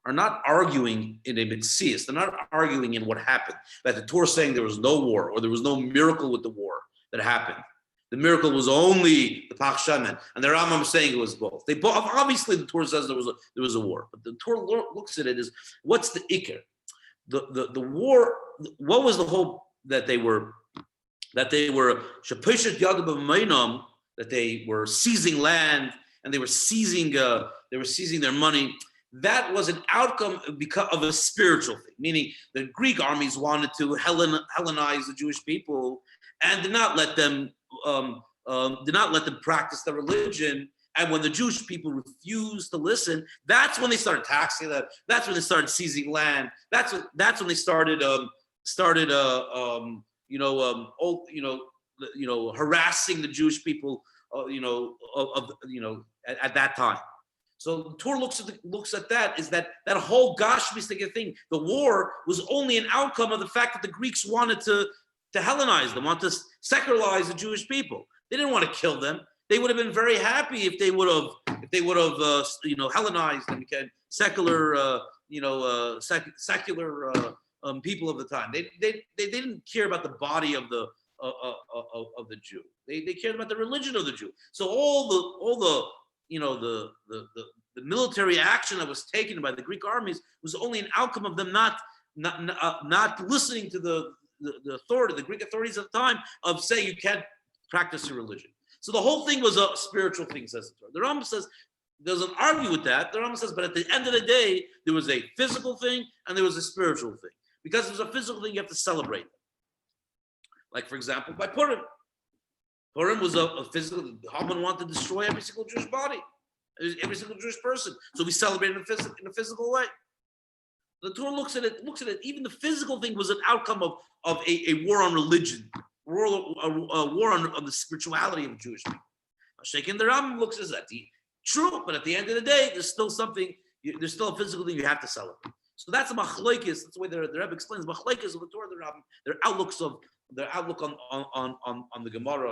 are not arguing in a mitzias. They're not arguing in what happened. That the Torah is saying there was no war or there was no miracle with the war that happened. The miracle was only the Pach Shemen, and the Rambam is saying it was both. They both, obviously the Torah says there was a war, but the Torah looks at it as what's the ikar? The war. What was the hope that they were shapeshet yad b'meinam, that they were seizing land and they were seizing their money. That was an outcome because of a spiritual thing, meaning the Greek armies wanted to Hellenize the Jewish people and did not let them practice their religion. And when the Jewish people refused to listen, that's when they started taxing them. That's when they started seizing land. That's when they started harassing the Jewish people, at that time. So the Torah looks at that, is that whole Gashmistic thing. The war was only an outcome of the fact that the Greeks wanted to Hellenize them, wanted to secularize the Jewish people. They didn't want to kill them. They would have been very happy if they would have Hellenized them, secular people of the time. They didn't care about the body of the Jew. They cared about the religion of the Jew. So all the military action that was taken by the Greek armies was only an outcome of them not listening to the authority, the Greek authorities at the time, of saying you can't practice your religion. So the whole thing was a spiritual thing, says the Torah. The Rambam says, doesn't argue with that. The Rambam says, but at the end of the day, there was a physical thing and there was a spiritual thing. Because there's a physical thing, you have to celebrate it. Like, for example, by Purim. Purim was a physical. Haman wanted to destroy every single Jewish body, every single Jewish person. So we celebrate in a physical way. The Torah looks at it. Even the physical thing was an outcome of a war on religion, war on the spirituality of Jewish people. Shaking the Rambam looks at that. True, but at the end of the day, there's still something. There's still a physical thing you have to celebrate. So that's a machlokes. That's the way the Rebbe explains machlokes of the Torah, the Rambam, their outlook on the Gemara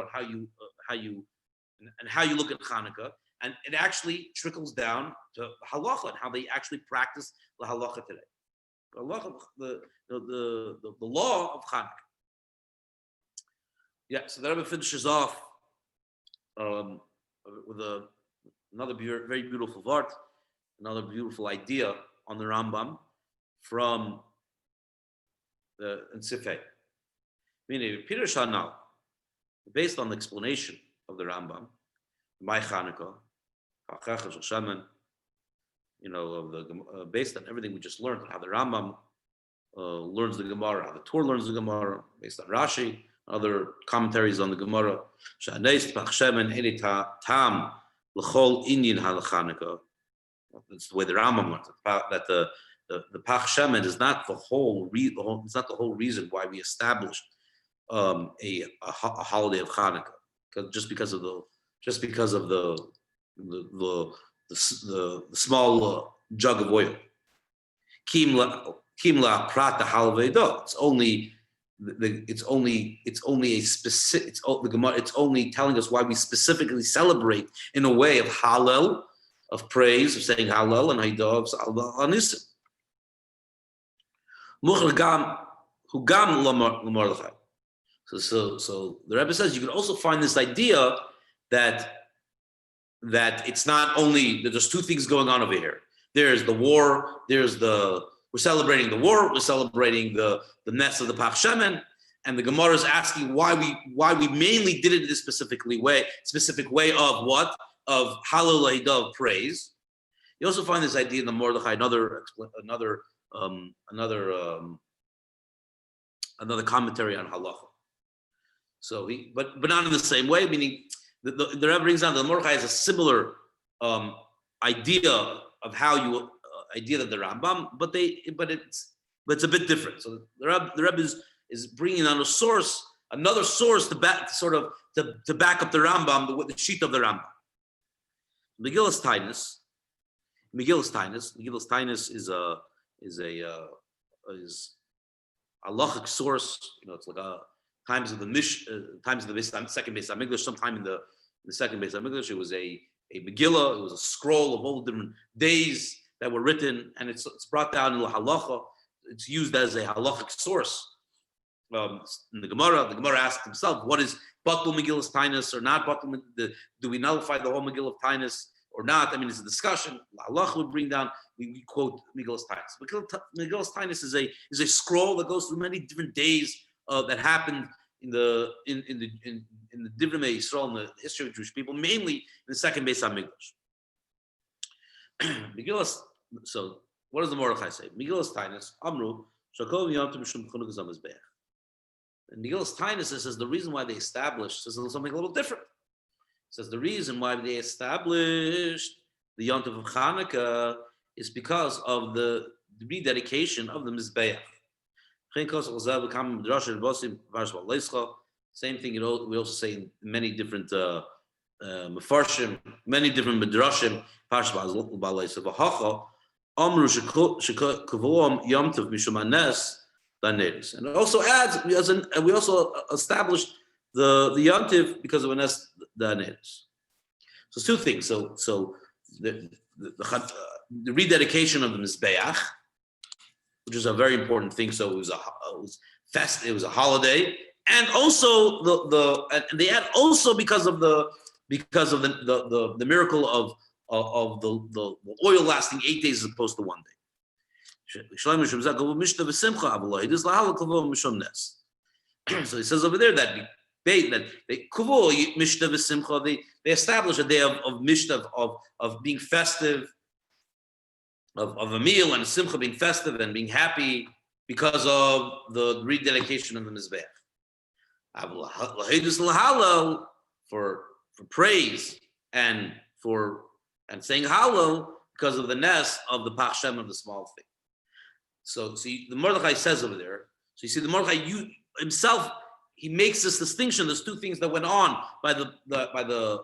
and how you look at Chanukah, and it actually trickles down to halacha and how they actually practice the halacha today. The halacha, the law of Chanukah. Yeah. So the Rebbe finishes off with another very beautiful vart, another beautiful idea on the Rambam from the Sicha. Meaning, Peter Shanal, based on the explanation of the Rambam, my Chanukah, based on everything we just learned, how the Rambam learns the Gemara, how the Torah learns the Gemara, based on Rashi, other commentaries on the Gemara. That's the way the Rambam learns it, that the Pach Shemen is not the whole it's not the whole reason why we established a holiday of Chanukah, just because of the small jug of oil. Kimla prata halvedo. It's only telling us why we specifically celebrate in a way of Hallel, of praise, of saying Hallel, and Haidah of Anisim. So the Rebbe says you can also find this idea that it's not only that there's two things going on over here. There's the war. We're celebrating the war. We're celebrating the nest of the Pach Shemen, and the Gemara is asking why we mainly did it in this specific way of what? Of Hallel Haidah, praise. You also find this idea in the Mordechai, another commentary on halacha. So but not in the same way. Meaning the Rebbe brings down that the Mordechai has a similar idea of how you idea that the Rambam, but it's a bit different. So the Rebbe is bringing on another source to back up the Rambam, the sheet of the Rambam. Megillas Tainus is a halachic source. It's like times of the second base Hamikdash. Sometime in the second base Hamikdash, it was a Megillah. It was a scroll of all the different days that were written, and it's brought down in the halacha. It's used as a halachic source. In the Gemara asks himself, what is Batul Megillas Tainus or not Batul? Do we nullify the whole Megillah of Tainus or not? I mean, it's a discussion. Halacha would bring down. We quote Megillas Tainus. Megillas Tainus is a scroll that goes through many different days that happened in the Divrei Yisrael, in the history of Jewish people, mainly in the second Beis Hamikdash. Megillas. So, what does the Mordechai say? Megillas Tainus Amru Shakov Yom Mishum Chanukah Zamizbeach. And Megillas Tainus says the reason why they established something a little different. It says the reason why they established the Yom Tov of Chanukah is because of the rededication of the Mizbeach. Same thing, we also say in many different mefarshim, many different midrashim. Amru shekavuam Yom Tov mishum hanes daneres, and it also adds we also established the Yom Tov because of hanes daneres. So two things. So the rededication of the Mizbeach, which is a very important thing. So it was a holiday, and also and they add also because of the miracle of the oil lasting 8 days as opposed to 1 day. So he says over there that they establish a day of mishta, of being festive, of a meal and a simcha, being festive and being happy because of the rededication of the Mizbeach. For praise and saying Hallel because of the nest of the Pach Shem of the small thing. So see, the Mordechai says over there. So you see, the Mordechai himself he makes this distinction. There's two things that went on by the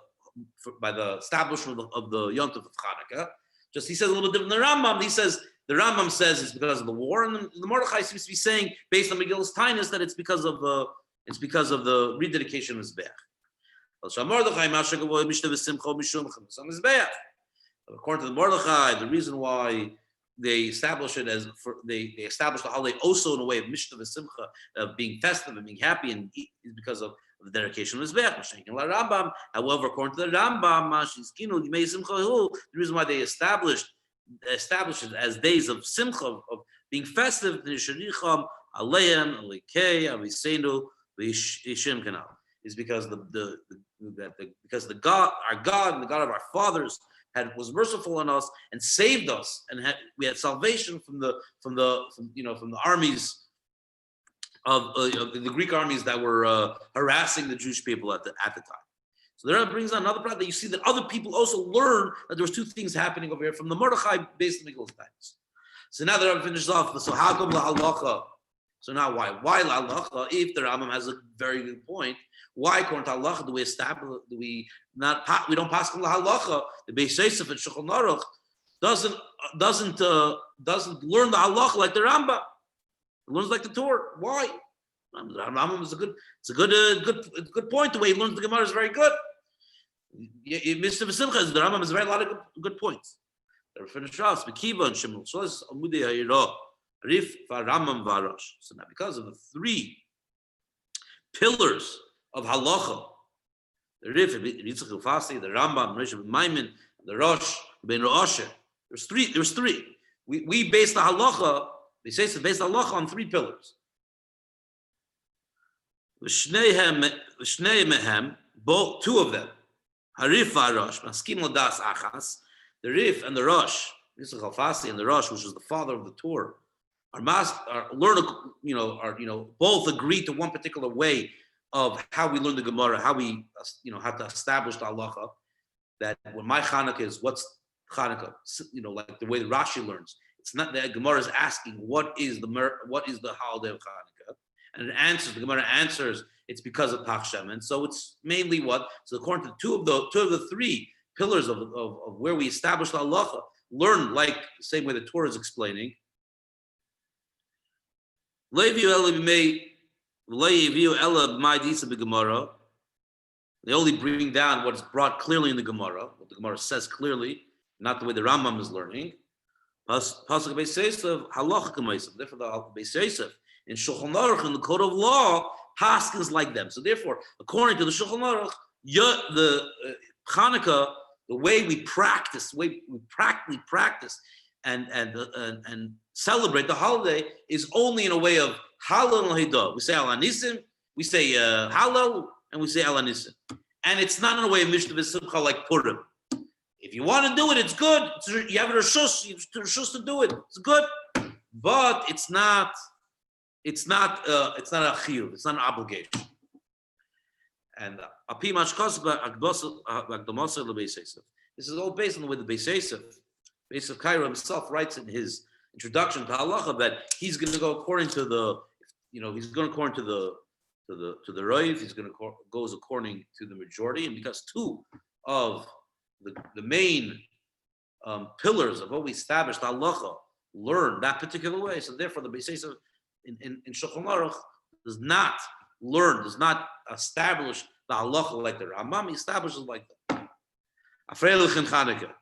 establishment of the Yom Tov of Chanukah. Just he says a little bit different than the Rambam. The Rambam says it's because of the war, and the Mordechai seems to be saying, based on Megillah's tinus, that it's because of the rededication of Mizbeach. According to the Mordechai, the reason why they establish it as they establish the holiday also in a way of Mishnah v'Simcha, of being festive and being happy, and is because of the dedication of Mizbeach. However, according to the Rambam, the reason why they established it as days of Simcha, of being festive, is because because the God, our God, and the God of our fathers was merciful on us and saved us, and we had salvation from the armies of the Greek armies that were harassing the Jewish people at the time. So there brings on another part that you see that other people also learn that there was two things happening over here from the Mordechai based on Megillah's times. So now the Rabbi finishes off. So how come la halacha? So now why la halacha? If the Rambam has a very good point, why according to halacha do we don't pass on la halacha? The Beis Yosef and Shulchan Aruch doesn't learn the halacha like the Rambam. It learns like the Torah. Why? The Rambam is a good point. The way he learns the Gemara is very good. Mr. V'Simcha, the Rambam has a very lot of good points. They're finished off. Bekiva and Shemul. So it's Amudei Hayirah, Rif, Varamam, Varash. So now, because of the three pillars of halacha, the Rif, Yitzchak Ufasi, the Rambam, Rish Maimin, the Rosh, Ben Rosh. There's three. We base the halacha. They say it's based the halacha on three pillars. Both two of them. Harif Varosh, Maskim Ladas Achas, the Rif and the Rosh, Yitzchak Alfasi and the Rosh, which is the father of the Torah, both agree to one particular way of how we learn the Gemara, how we have to establish the halacha. That when my Chanukah is what's Chanukah, like the way the Rashi learns. It's not that Gemara is asking what is the holiday of Chanukah, and the Gemara answers it's because of Pachshem, and so it's mainly what. So according to two of the three pillars of where we establish the halacha, learn like the same way the Torah is explaining. They only bring down what's brought clearly in the Gemara, what the Gemara says clearly, not the way the Rambam is learning. Pasuk Beis Yosef, halacha k'maisem. Therefore, the Beis Yosef in Shulchan Aruch in the Code of Law paskins like them. So therefore, according to the Shulchan Aruch, the Chanukah, the way we practice, practically practice and celebrate the holiday is only in a way of Halal and Hidah. We say Al Anisim, we say Halal, and we say Al Anisim, and it's not in a way of Mishnah v'Simcha like Purim. If you want to do it, it's good. You have a reshus, you have a reshus to do it. It's good, but it's not a chiyuv. It's not an obligation. And this is all based on the way the Beis Yosef Cairo himself writes in his introduction to halacha that he's going to go according to the Rav. He's going to goes according to the majority, and because two of the main pillars of what we established halacha learn that particular way, so therefore the Beis Yosef in Shulchan Aruch does not establish the halacha like the Rambam. He establishes like that. Afreilich in Chanukah.